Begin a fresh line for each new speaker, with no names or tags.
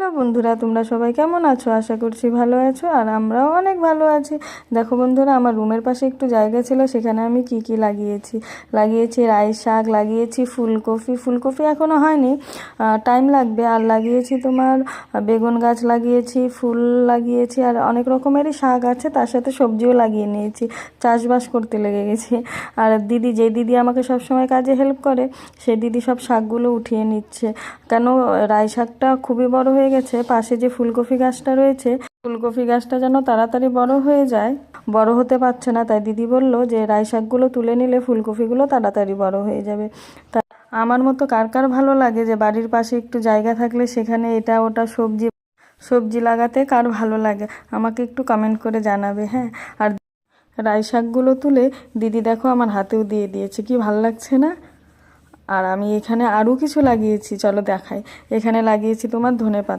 Hello বন্ধুরা, তোমরা সবাই কেমন আছো? আশা করছি ভালো আছো, আর আমরাও অনেক ভালো আছি। দেখো বন্ধুরা, আমার রুমের পাশে একটু জায়গা ছিল, সেখানে আমি কি লাগিয়েছি রাই শাক, লাগিয়েছি ফুলকপি এখনো হয়নি, টাইম লাগবে। আর লাগিয়েছি তোমার বেগুন গাছ লাগিয়েছি, ফুল লাগিয়েছি, আর অনেক রকমেরই শাক আছে, তার সাথে সবজিও লাগিয়ে নিয়েছি। চাষবাস করতে লেগে গেছি। আর যে দিদি আমাকে সবসময় কাজে হেল্প করে, সেই দিদি সব শাকগুলো উঠিয়ে নিচ্ছে। কেন, রাই শাকটা খুবই বড় হয়ে গেছে। পাশে যে ফুলকপি গাছটা রয়েছে, ফুলকপি গাছটা যেন তাড়াতাড়ি বড় হয়ে যায়, বড় হতে পারছে না। তাই দিদি বলল যে রাই শাকগুলো তুলে নিলে ফুলকপিগুলো তাড়াতাড়ি বড় হয়ে যাবে। তা আমার মতো কার কার ভালো লাগে যে বাড়ির পাশে একটু জায়গা থাকলে সেখানে এটা ওটা সবজি সবজি লাগাতে, কার ভালো লাগে আমাকে একটু কমেন্ট করে জানাবে। হ্যাঁ, আর রাই শাকগুলো তুলে দিদি দেখো আমার হাতেও দিয়ে দিয়েছে, কি ভাল লাগছে না? আর আমি এখানে আরও কিছু লাগিয়েছি, চলো দেখাই। এখানে লাগিয়েছি তোমার ধনেপাতা।